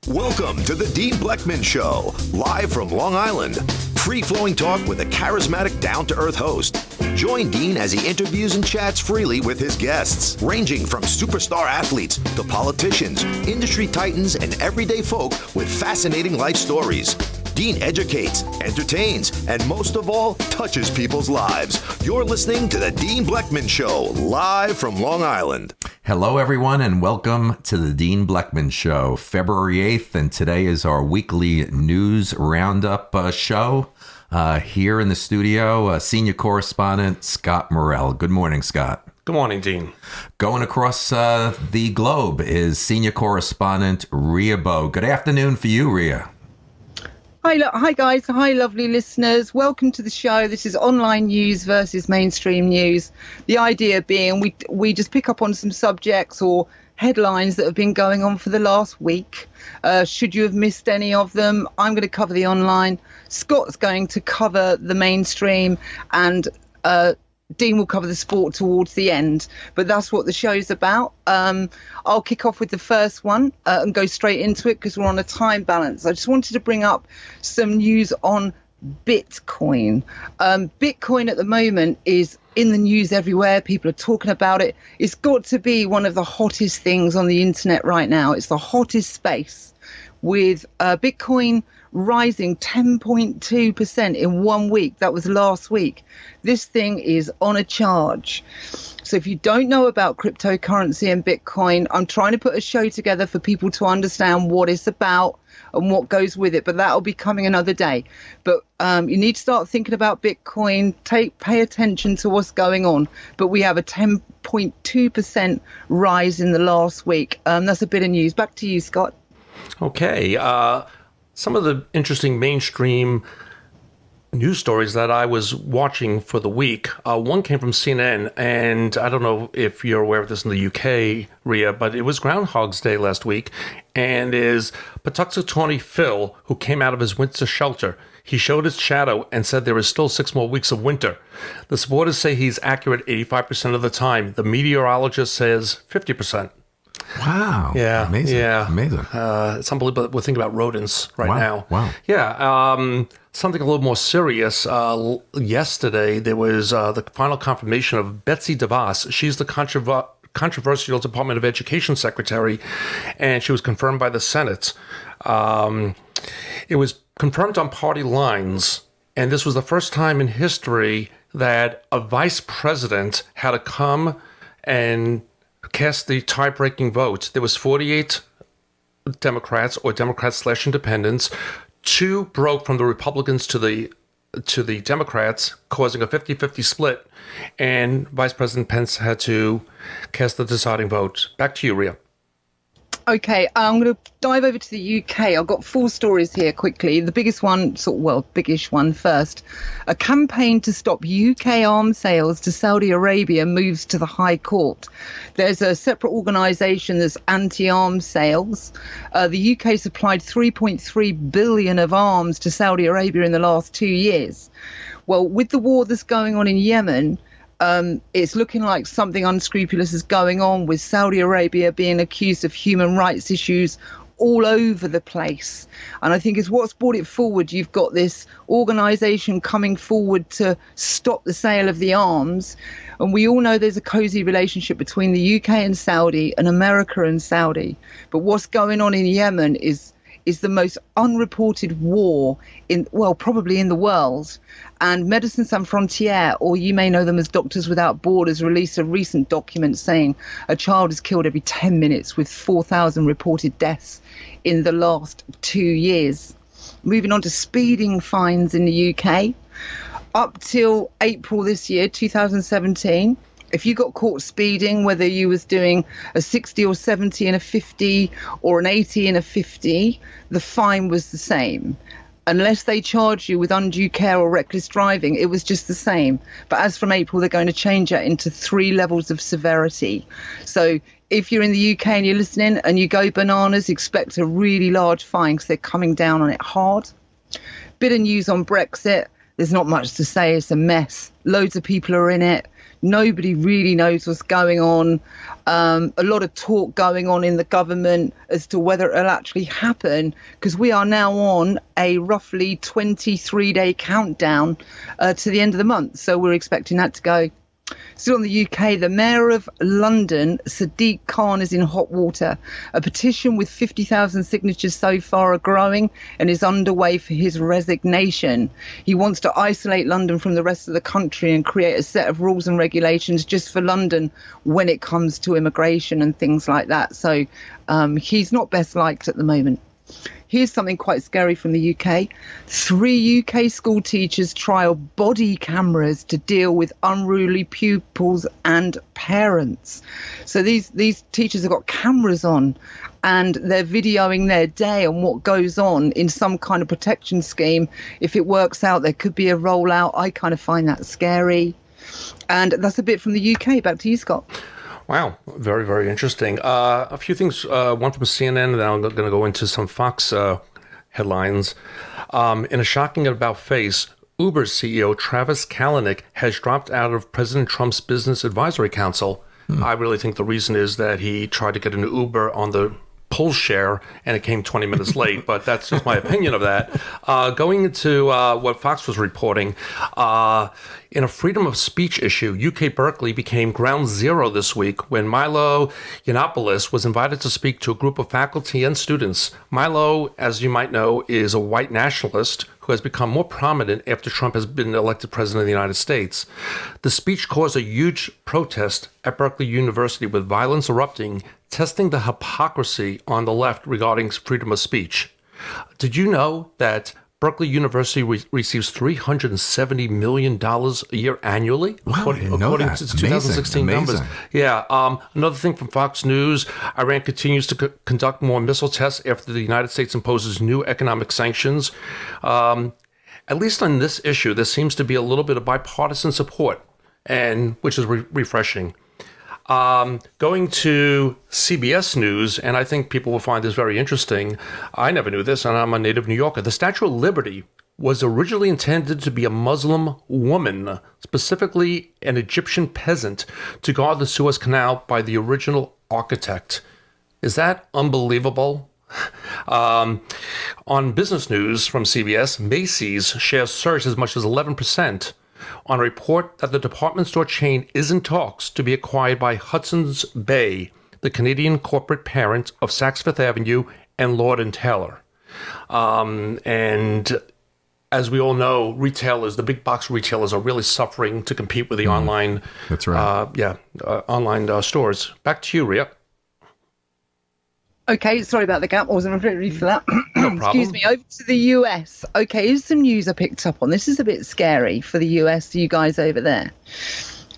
Welcome to the Dean Bleckman Show, live from Long Island. Free-flowing talk with a charismatic, down-to-earth host. Join Dean as he interviews and chats freely with his guests, ranging from superstar athletes to politicians, industry titans, and everyday folk with fascinating life stories. Dean educates, entertains, and most of all, touches people's lives. You're listening to the Dean Bleckman Show, live from Long Island. Hello, everyone, and welcome to the Dean Bleckman Show, February 8th, and today is our weekly news roundup show. Here in the studio, senior correspondent Scott Morrell. Good morning, Scott. Good morning, Dean. Going across the globe is senior correspondent Ria Bo. Good afternoon for you, Ria. Hi guys. Hi, lovely listeners. Welcome to the show. This is online news versus mainstream news. The idea being we just pick up on some subjects or headlines that have been going on for the last week. Should you have missed any of them, I'm going to cover the online. Scott's going to cover the mainstream, and Dean will cover the sport towards the end, but that's what the show's about. I'll kick off with the first one and go straight into it because we're on a time balance. I just wanted to bring up some news on Bitcoin. Bitcoin at the moment is in the news everywhere. People are talking about it. It's got to be one of the hottest things on the internet right now. It's the hottest space, with Bitcoin rising 10.2% in 1 week. That was last week. This thing is on a charge. So if you don't know about cryptocurrency and Bitcoin, I'm trying to put a show together for people to understand what it's about and what goes with it, but that'll be coming another day. But you need to start thinking about Bitcoin, pay attention to what's going on. But we have a 10.2% rise in the last week. That's a bit of news. Back to you, Scott. Okay. Some of the interesting mainstream news stories that I was watching for the week, one came from CNN, and I don't know if you're aware of this in the UK, Ria, but it was Groundhog's Day last week, and is Patuxentony Phil, who came out of his winter shelter. He showed his shadow and said there is still 6 more weeks of winter. The supporters say he's accurate 85% of the time. The meteorologist says 50%. Wow. Yeah. Amazing. Yeah. Amazing. It's unbelievable. We're thinking about rodents right now. Wow. Yeah. Something a little more serious. Yesterday, there was the final confirmation of Betsy DeVos. She's the controversial Department of Education secretary, and she was confirmed by the Senate. It was confirmed on party lines, and this was the first time in history that a vice president had to come and cast the tie-breaking vote. There was 48 Democrats or Democrats/independents. 2 broke from the Republicans to the Democrats, causing a 50-50 split. And Vice President Pence had to cast the deciding vote. Back to you, Ria. Okay, I'm going to dive over to the UK. I've got 4 stories here quickly. The biggest one, biggish one first. A campaign to stop UK arms sales to Saudi Arabia moves to the High Court. There's a separate organisation that's anti-arms sales. The UK supplied 3.3 billion of arms to Saudi Arabia in the last 2 years. Well, with the war that's going on in Yemen, it's looking like something unscrupulous is going on, with Saudi Arabia being accused of human rights issues all over the place. And I think it's what's brought it forward. You've got this organisation coming forward to stop the sale of the arms. And we all know there's a cosy relationship between the UK and Saudi and America and Saudi. But what's going on in Yemen is the most unreported war probably in the world. And Médecins Sans Frontières, or you may know them as Doctors Without Borders, released a recent document saying a child is killed every 10 minutes, with 4,000 reported deaths in the last 2 years. Moving on to speeding fines in the UK. Up till April this year, 2017, if you got caught speeding, whether you was doing a 60 or 70 and a 50 or an 80 and a 50, the fine was the same. Unless they charge you with undue care or reckless driving, it was just the same. But as from April, they're going to change that into 3 levels of severity. So if you're in the UK and you're listening and you go bananas, expect a really large fine because they're coming down on it hard. Bit of news on Brexit. There's not much to say. It's a mess. Loads of people are in it. Nobody really knows what's going on. A lot of talk going on in the government as to whether it'll actually happen, because we are now on a roughly 23-day countdown to the end of the month. So we're expecting that to go. Still in the UK, the Mayor of London, Sadiqi Khan, is in hot water. A petition with 50,000 signatures so far are growing and is underway for his resignation. He wants to isolate London from the rest of the country and create a set of rules and regulations just for London when it comes to immigration and things like that. So he's not best liked at the moment. Here's something quite scary from the UK. 3 UK school teachers trial body cameras to deal with unruly pupils and parents. So these teachers have got cameras on and they're videoing their day and what goes on in some kind of protection scheme. If it works out, there could be a rollout. I kind of find that scary. And that's a bit from the UK. Back to you, Scott. Wow, very, very interesting. A few things, one from CNN, and then I'm going to go into some Fox headlines. In a shocking about-face, Uber's CEO Travis Kalanick has dropped out of President Trump's Business Advisory Council. I really think the reason is that he tried to get an Uber on the pull share, and it came 20 minutes late, but that's just my opinion of that. Going into what Fox was reporting, in a freedom of speech issue, UK Berkeley became ground zero this week when Milo Yiannopoulos was invited to speak to a group of faculty and students. Milo, as you might know, is a white nationalist who has become more prominent after Trump has been elected president of the United States. The speech caused a huge protest at Berkeley University, with violence erupting, testing the hypocrisy on the left regarding freedom of speech. Did you know that Berkeley University receives $370 million a year annually? Wow, I didn't know according that. to 2016 Amazing. numbers. Yeah. Another thing from Fox News, Iran continues to conduct more missile tests after the United States imposes new economic sanctions. At least on this issue, there seems to be a little bit of bipartisan support, and which is refreshing. Going to CBS News, and I think people will find this very interesting. I never knew this, and I'm a native New Yorker. The Statue of Liberty was originally intended to be a Muslim woman, specifically an Egyptian peasant, to guard the Suez Canal by the original architect. Is that unbelievable? On business news from CBS, Macy's shares surged as much as 11%. On a report that the department store chain is in talks to be acquired by Hudson's Bay, the Canadian corporate parent of Saks Fifth Avenue and Lord & Taylor. And as we all know, retailers, the big box retailers, are really suffering to compete with the online. That's right. Online stores. Back to you, Ria. Okay, sorry about the gap. I wasn't ready for that. No problem. Excuse me. Over to the US. Okay, here's some news I picked up on. This is a bit scary for the US, you guys over there.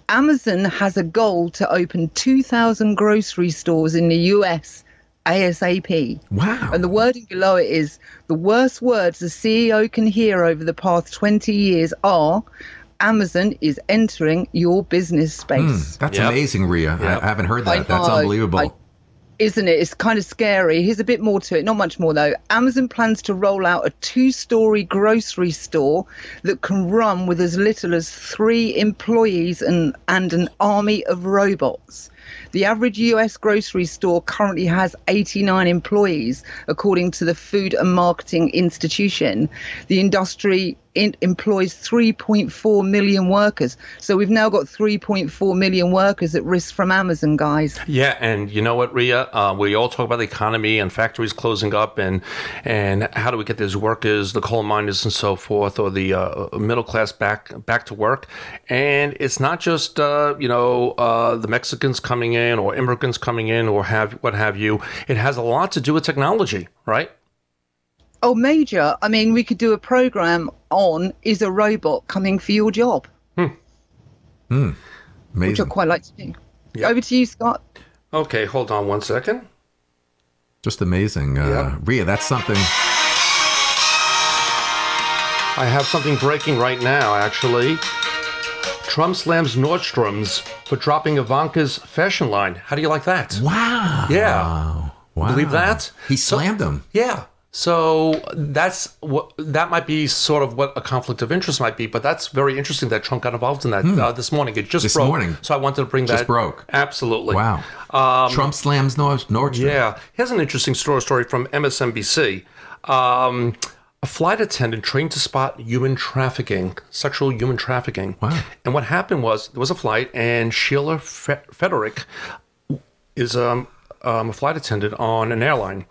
Amazon has a goal to open 2,000 grocery stores in the US ASAP. Wow. And the wording below it is, the worst words the CEO can hear over the past 20 years are, Amazon is entering your business space. That's amazing, Ria. Yep. I haven't heard that. That's unbelievable. Isn't it? It's kind of scary. Here's a bit more to it. Not much more, though. Amazon plans to roll out a 2-story grocery store that can run with as little as 3 employees and an army of robots. The average US grocery store currently has 89 employees, according to the Food and Marketing Institution. The industry employs 3.4 million workers. So we've now got 3.4 million workers at risk from Amazon, guys. Yeah, and you know what, Ria? We all talk about the economy and factories closing up, and how do we get these workers, the coal miners and so forth, or the middle class back to work? And it's not just the Mexicans coming in or immigrants coming in or what have you. It has a lot to do with technology, right? Oh, major. I mean, we could do a program on, is a robot coming for your job? Amazing. Which I'd quite like to do. Yep. Over to you, Scott. Okay, hold on one second. Just amazing. Ria, that's something. I have something breaking right now, actually. Trump slams Nordstrom's for dropping Ivanka's fashion line. How do you like that? Wow. Yeah. Wow. Believe that? He slammed him. Yeah. So that might be sort of what a conflict of interest might be, but that's very interesting that Trump got involved in that this morning. It just broke. Morning. So I wanted to bring that. Just broke. Absolutely. Wow. Trump slams Nordstrom. Yeah. Here's an interesting story from MSNBC. A flight attendant trained to spot sexual human trafficking. Wow. And what happened was there was a flight, and Sheila Frederick is a flight attendant on an airline.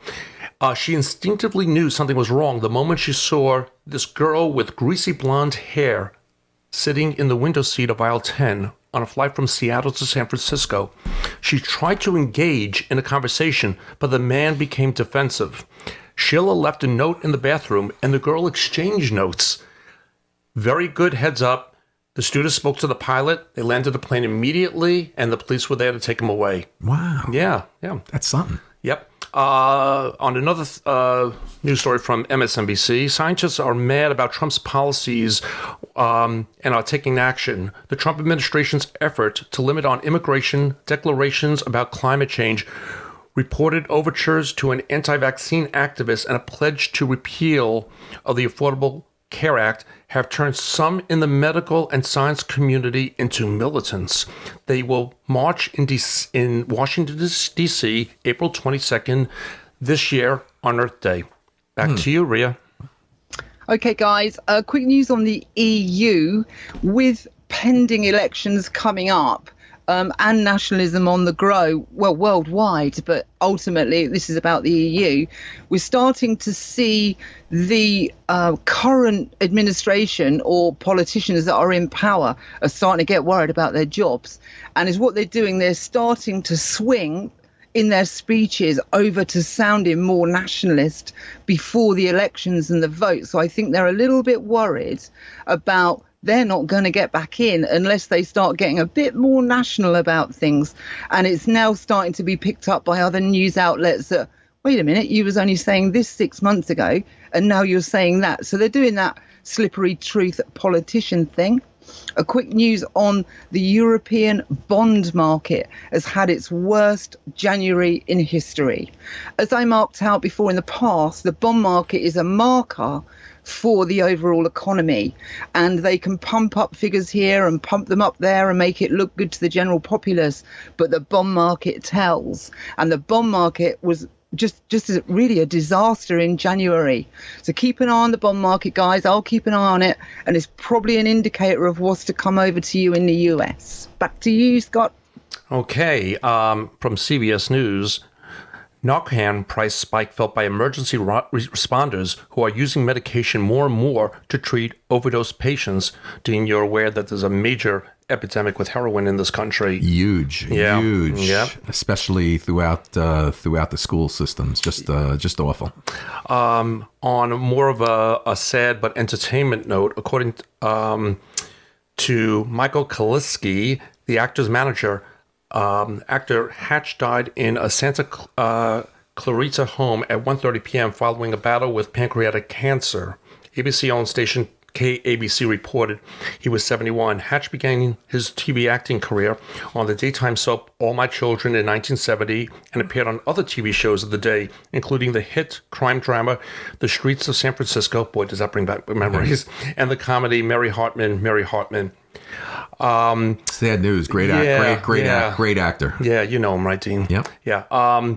She instinctively knew something was wrong the moment she saw this girl with greasy blonde hair sitting in the window seat of aisle 10 on a flight from Seattle to San Francisco. She tried to engage in a conversation, but the man became defensive. Sheila left a note in the bathroom, and the girl exchanged notes. Very good heads up. The stewardess spoke to the pilot. They landed the plane immediately, and the police were there to take him away. Wow. Yeah. That's something. Yep. On another news story from MSNBC, scientists are mad about Trump's policies and are taking action. The Trump administration's effort to limit on immigration, declarations about climate change, reported overtures to an anti-vaccine activist, and a pledge to repeal of the Affordable Care Act have turned some in the medical and science community into militants. They will march in Washington, D.C., April 22nd this year on Earth Day. Back to you, Ria. Okay, guys, quick news on the EU. With pending elections coming up, and nationalism on the grow, well, worldwide, but ultimately this is about the EU. We're starting to see the current administration or politicians that are in power are starting to get worried about their jobs. And is what they're doing, they're starting to swing in their speeches over to sounding more nationalist before the elections and the vote. So I think they're a little bit worried about they're not going to get back in unless they start getting a bit more national about things. And it's now starting to be picked up by other news outlets that, wait a minute, you was only saying this 6 months ago, and now you're saying that. So they're doing that slippery truth politician thing. A quick news on the European bond market has had its worst January in history. As I marked out before in the past, the bond market is a marker for the overall economy, and they can pump up figures here and pump them up there and make it look good to the general populace, but the bond market tells. And the bond market was just really a disaster in January. So keep an eye on the bond market, guys. I'll keep an eye on it, and it's probably an indicator of what's to come over to you in the US. Back to you, Scott. Okay, from CBS News, Narcan price spike felt by emergency responders who are using medication more and more to treat overdose patients. Dean, you're aware that there's a major epidemic with heroin in this country. Huge. Yeah. Especially throughout the school systems. Just awful. On more of a sad but entertainment note, according to Michael Kaliski, the actor's manager, actor Hatch died in a Santa Clarita home at 1:30 p.m. following a battle with pancreatic cancer. ABC-owned station KABC reported he was 71. Hatch began his TV acting career on the daytime soap All My Children in 1970 and appeared on other TV shows of the day, including the hit crime drama The Streets of San Francisco, boy does that bring back memories, and the comedy Mary Hartman. Sad news. Great actor. Yeah, you know him, right, Dean? Yep. Yeah.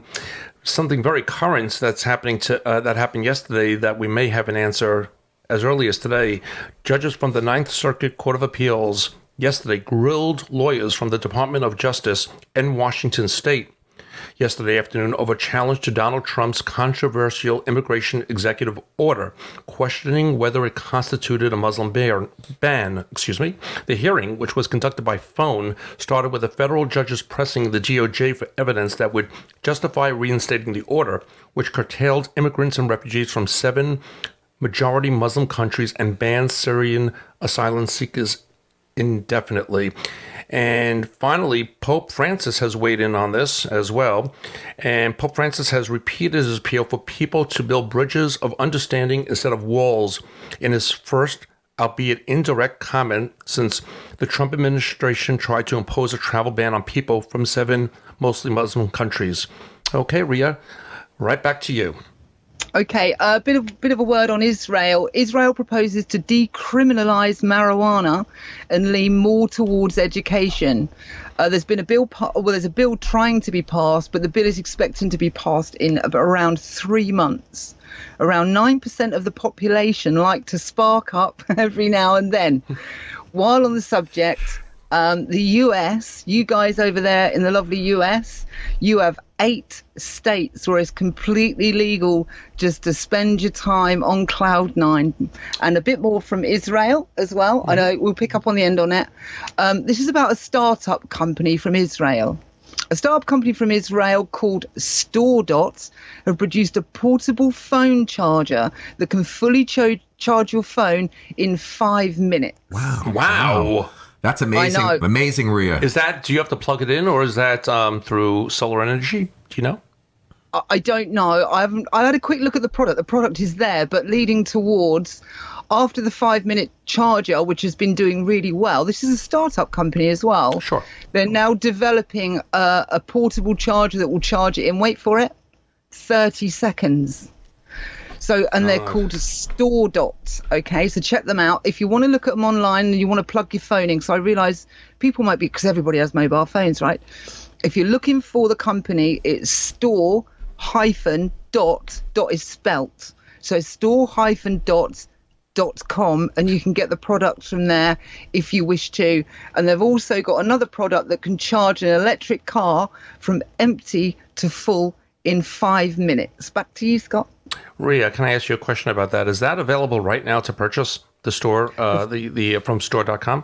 Something very current that's happening that happened yesterday that we may have an answer as early as today. Judges from the Ninth Circuit Court of Appeals yesterday grilled lawyers from the Department of Justice in Washington State yesterday afternoon over challenge to Donald Trump's controversial immigration executive order, questioning whether it constituted a Muslim ban. The hearing, which was conducted by phone, started with the federal judges pressing the DOJ for evidence that would justify reinstating the order, which curtailed immigrants and refugees from 7 majority Muslim countries and banned Syrian asylum seekers indefinitely. And finally, Pope Francis has weighed in on this as well. And Pope Francis has repeated his appeal for people to build bridges of understanding instead of walls in his first, albeit indirect, comment since the Trump administration tried to impose a travel ban on people from 7 mostly Muslim countries. Okay, Ria, right back to you. Okay, a bit of a word on Israel. Israel proposes to decriminalize marijuana and lean more towards education. There's been a bill. There's a bill trying to be passed, but the bill is expecting to be passed in around 3 months. Around 9% of the population like to spark up every now and then. While on the subject, the US, you guys over there in the lovely US, you have 8 states where it's completely legal just to spend your time on Cloud9, and a bit more from Israel as well. I know we'll pick up on the end on it. This is about a startup company from Israel. A startup company from Israel called StoreDot have produced a portable phone charger that can fully charge your phone in 5 minutes. Wow. That's amazing. I know. Amazing, Rhea. Do you have to plug it in, or is that through solar energy? Do you know? I don't know. I had a quick look at the product. The product is there, but leading towards after the 5-minute charger, which has been doing really well. This is a startup company as well. Sure. They're now developing a portable charger that will charge it in, wait for it, 30 seconds. So, and they're called StoreDot. Okay, so check them out. If you want to look at them online and you want to plug your phone in, because I realise people might be, because everybody has mobile phones, right? If you're looking for the company, it's store-dot is spelt. So store-dot.com, and you can get the products from there if you wish to. And they've also got another product that can charge an electric car from empty to full in 5 minutes. Back to you, Scott. Rhea, can I ask you a question about that? Is that available right now to purchase the store, the from store.com?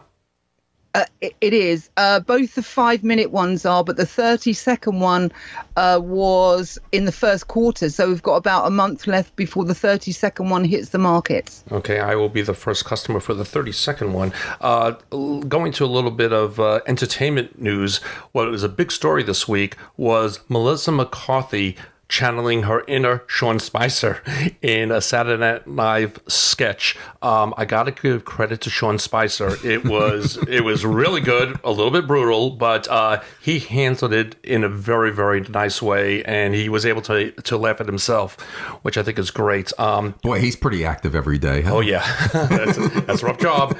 It is. Both the 5-minute ones are, but the 30-second one was in the first quarter. So we've got about a month left before the 30-second one hits the markets. Okay, I will be the first customer for the 30-second one. Going to a little bit of entertainment news, what was a big story this week was Melissa McCarthy channeling her inner Sean Spicer in a Saturday Night Live sketch. I got to give credit to Sean Spicer. It was really good, a little bit brutal, but he handled it in a very, very nice way, and he was able to laugh at himself, which I think is great. Boy, he's pretty active every day. Huh? Oh, yeah. That's a rough job.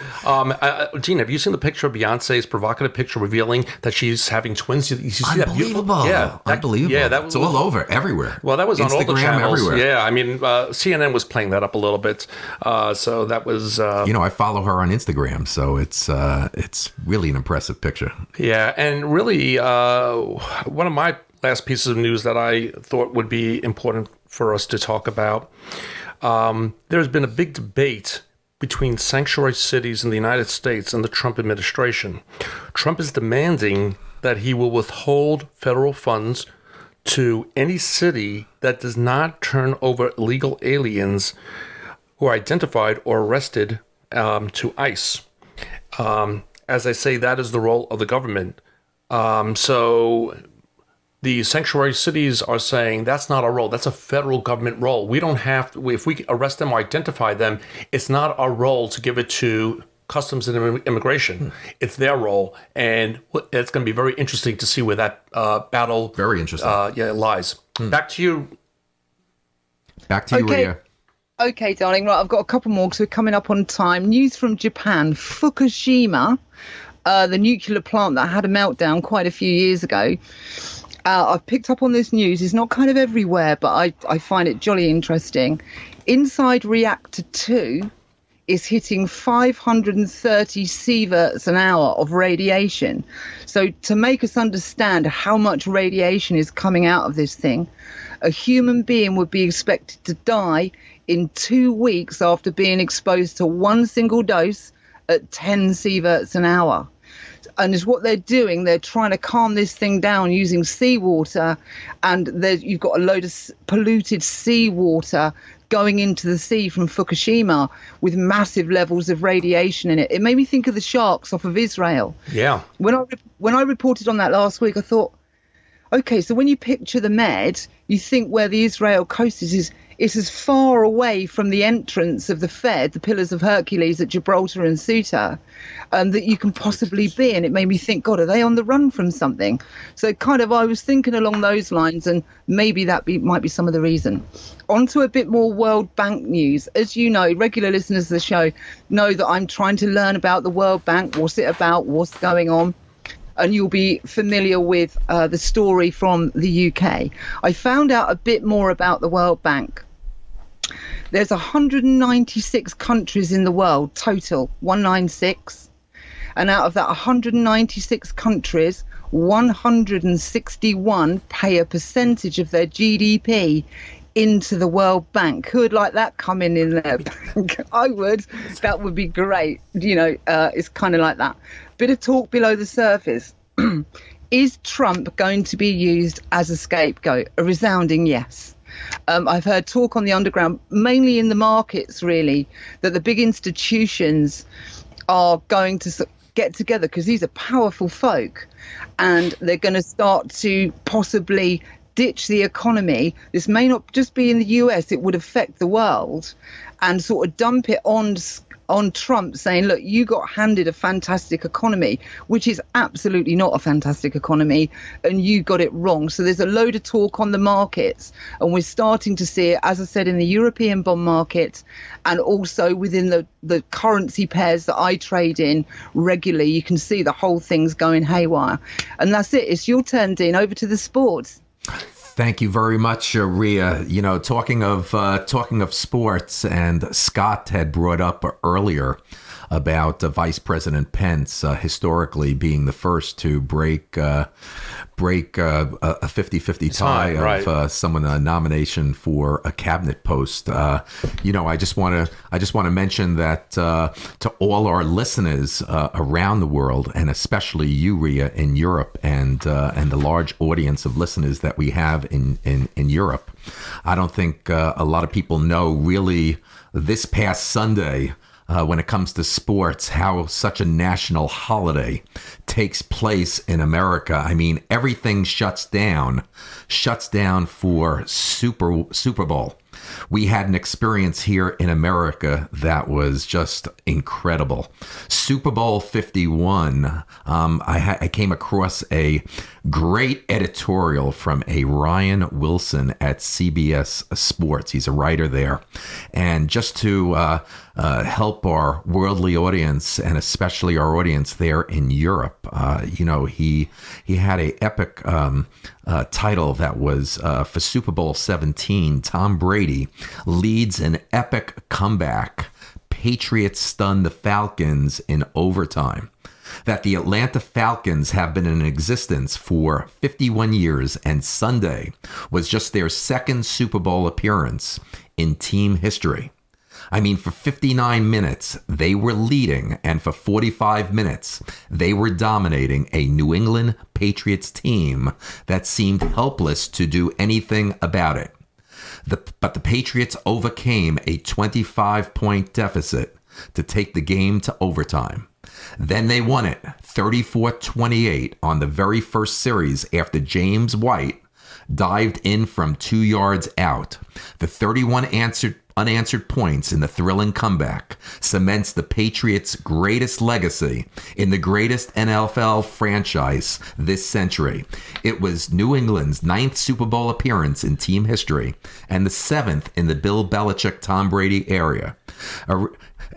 Gene, have you seen the picture of Beyonce's provocative picture revealing that she's having twins? You see that Unbelievable. Yeah. Unbelievable. Yeah, it's all over, everywhere. Well, that was on all the Instagram, channels. everywhere. Yeah, I mean, CNN was playing that up a little bit. So that was... I follow her on Instagram, so it's really an impressive picture. Yeah, and really, one of my last pieces of news that I thought would be important for us to talk about, there's been a big debate between sanctuary cities in the United States and the Trump administration. Trump is demanding that he will withhold federal funds to any city that does not turn over illegal aliens who are identified or arrested to ICE. As I say, that is the role of the government. So the sanctuary cities are saying that's not our role. That's a federal government role. We don't have to, if we arrest them or identify them, it's not our role to give it to Customs and Immigration. It's their role, and it's going to be very interesting to see where that battle lies. Back to you. Back to you, Rhea. Okay, darling. Right, I've got a couple more because we're coming up on time. News from Japan. Fukushima, the nuclear plant that had a meltdown quite a few years ago. I've picked up on this news. It's not kind of everywhere, but I find it jolly interesting. Inside reactor 2 is hitting 530 sieverts an hour of radiation. So to make us understand how much radiation is coming out of this thing, a human being would be expected to die in 2 weeks after being exposed to one single dose at 10 sieverts an hour. And is what they're doing, they're trying to calm this thing down using seawater, and you've got a load of polluted seawater going into the sea from Fukushima with massive levels of radiation in it. It made me think of the sharks off of Israel. Yeah. When I reported on that last week, I thought, Okay, so when you picture the Med, you think where the Israel coast is as far away from the entrance of the Fed, the Pillars of Hercules at Gibraltar and Ceuta, that you can possibly be. And it made me think, God, are they on the run from something? So kind of I was thinking along those lines, and maybe might be some of the reason. On to a bit more World Bank news. As you know, regular listeners of the show know that I'm trying to learn about the World Bank, what's it about, what's going on. And you'll be familiar with the story from the UK. I found out a bit more about the World Bank. There's 196 countries in the world total, 196. And out of that 196 countries, 161 pay a percentage of their GDP into the World Bank. Who would like that coming in their bank? I would. That would be great. It's kind of like that. Bit of talk below the surface. Is Trump going to be used as a scapegoat? A resounding yes. I've heard talk on the underground, mainly in the markets, really, that the big institutions are going to get together because these are powerful folk, and they're going to start to possibly ditch the economy. This may not just be in the US, it would affect the world, and sort of dump it on Trump, saying, look, you got handed a fantastic economy, which is absolutely not a fantastic economy, and you got it wrong. So there's a load of talk on the markets, and we're starting to see it, as I said, in the European bond market, and also within the currency pairs that I trade in regularly. You can see the whole thing's going haywire. And that's it. It's your turn, Dean. Over to the sports. Thank you very much, Rhea. Talking of sports, and Scott had brought up earlier about Vice President Pence historically being the first to break a 50-50 tie of someone a nomination for a cabinet post. I just want to mention that to all our listeners around the world, and especially you, Rhea, in Europe, and the large audience of listeners that we have in Europe. I don't think a lot of people know really this past Sunday, when it comes to sports, how such a national holiday takes place in America. I mean, everything shuts down for Super Bowl. We had an experience here in America that was just incredible. Super Bowl 51, I came across a great editorial from a Ryan Wilson at CBS Sports. He's a writer there. And just to help our worldly audience, and especially our audience there in Europe, he had a epic title that was for Super Bowl 17, Tom Brady leads an epic comeback. Patriots stun the Falcons in overtime. That the Atlanta Falcons have been in existence for 51 years, and Sunday was just their second Super Bowl appearance in team history. I mean, for 59 minutes, they were leading, and for 45 minutes, they were dominating a New England Patriots team that seemed helpless to do anything about it. But the Patriots overcame a 25-point deficit to take the game to overtime. Then they won it 34-28 on the very first series after James White dived in from 2 yards out. The 31 unanswered points in the thrilling comeback cements the Patriots' greatest legacy in the greatest NFL franchise this century. It was New England's 9th Super Bowl appearance in team history, and the 7th in the Bill Belichick-Tom Brady era.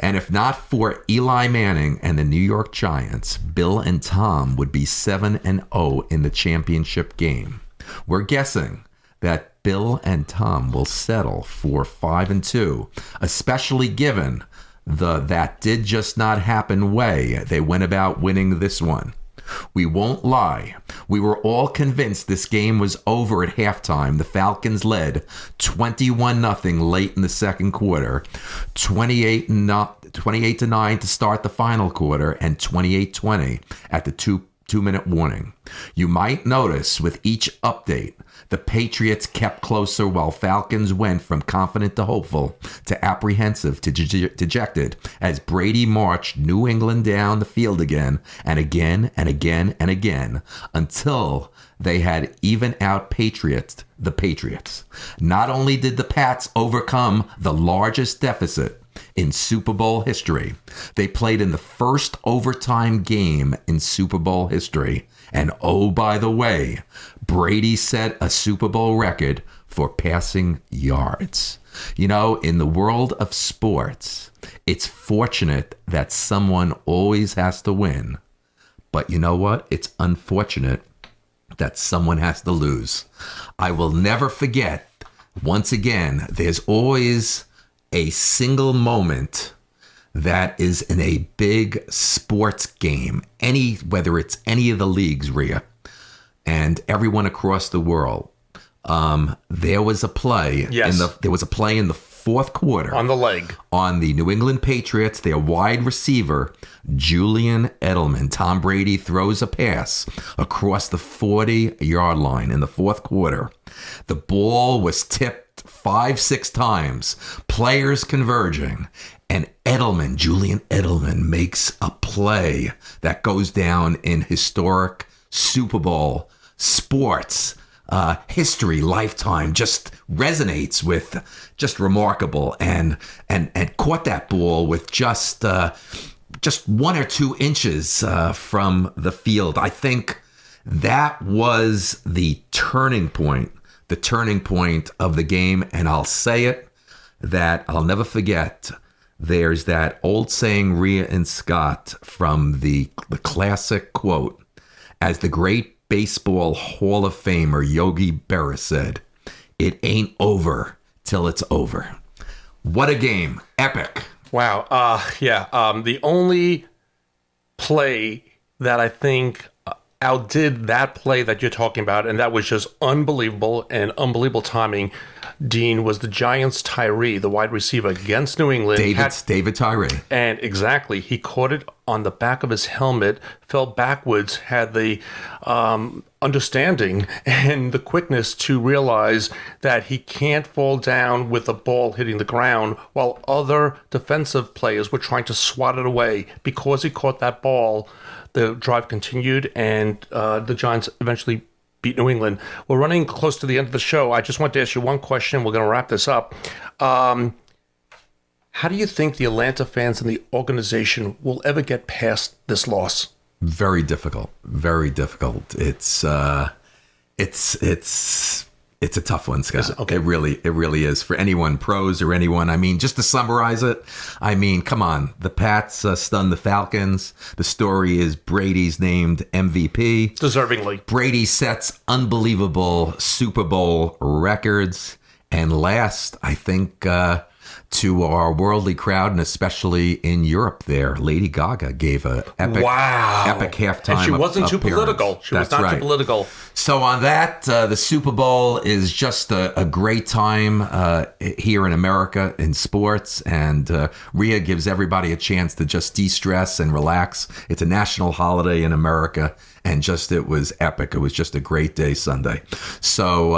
And if not for Eli Manning and the New York Giants, Bill and Tom would be 7-0 in the championship game. We're guessing that Bill and Tom will settle for 5-2, especially given the that did just not happen way they went about winning this one. We won't lie. We were all convinced this game was over at halftime. The Falcons led 21-0 late in the second quarter, 28-9 to start the final quarter, and 28-20 at the 2-minute warning. You might notice with each update, the Patriots kept closer while Falcons went from confident to hopeful to apprehensive to dejected as Brady marched New England down the field again and again and again and again until they had even out the Patriots. Not only did the Pats overcome the largest deficit in Super Bowl history, they played in the first overtime game in Super Bowl history. And oh, by the way, Brady set a Super Bowl record for passing yards. You know, in the world of sports, it's fortunate that someone always has to win. But you know what? It's unfortunate that someone has to lose. I will never forget, once again, there's always a single moment that is in a big sports game, whether it's any of the leagues, Rhea, and everyone across the world. There was a play. Yes. There was a play in the fourth quarter on the leg on the New England Patriots. Their wide receiver, Julian Edelman, Tom Brady throws a pass across the 40-yard line in the fourth quarter. The ball was tipped 5-6 times, players converging, and Julian Edelman makes a play that goes down in historic Super Bowl sports history, lifetime, just resonates with just remarkable, and caught that ball with just 1 or 2 inches from the field. I think that was the turning point of the game. And I'll say it, that I'll never forget. There's that old saying, Rhea and Scott, from the classic quote, as the great Baseball Hall of Famer Yogi Berra said, "It ain't over till it's over." What a game. Epic. Wow. The only play that I think outdid that play that you're talking about, and that was just unbelievable timing, Dean, was the Giants' Tyree, the wide receiver against New England. David Tyree. And exactly, he caught it on the back of his helmet, fell backwards, had the understanding and the quickness to realize that he can't fall down with the ball hitting the ground while other defensive players were trying to swat it away. Because he caught that ball, the drive continued, and the Giants eventually beat New England. We're running close to the end of the show. I just want to ask you one question. We're going to wrap this up. How do you think the Atlanta fans and the organization will ever get past this loss? Very difficult. Very difficult. It's a tough one, Scott. Okay. It really is, for anyone, pros or anyone. I mean, just to summarize it, I mean, come on. The Pats stunned the Falcons. The story is Brady's named MVP. Deservingly. Brady sets unbelievable Super Bowl records. And last, I think, to our worldly crowd, and especially in Europe there, Lady Gaga gave a epic halftime. And she wasn't too appearance. political. She was not too political. So on that, the Super Bowl is just a great time here in America in sports, and Rhea gives everybody a chance to just de-stress and relax. It's a national holiday in America, and it was epic. It was just a great day Sunday. So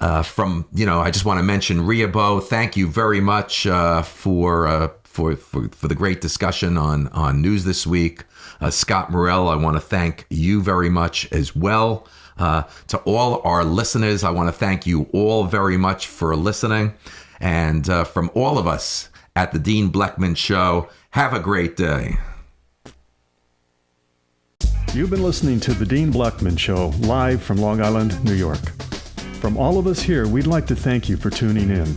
I just want to mention Rhea Bo. Thank you very much for the great discussion on news this week. Scott Morell, I want to thank you very much as well. To all our listeners, I want to thank you all very much for listening. And from all of us at the Dean Bleckman Show, have a great day. You've been listening to the Dean Bleckman Show, live from Long Island, New York. From all of us here, we'd like to thank you for tuning in.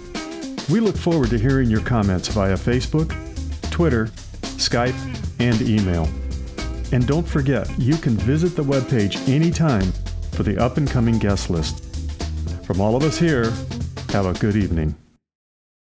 We look forward to hearing your comments via Facebook, Twitter, Skype, and email. And don't forget, you can visit the webpage anytime for the up-and-coming guest list. From all of us here, have a good evening.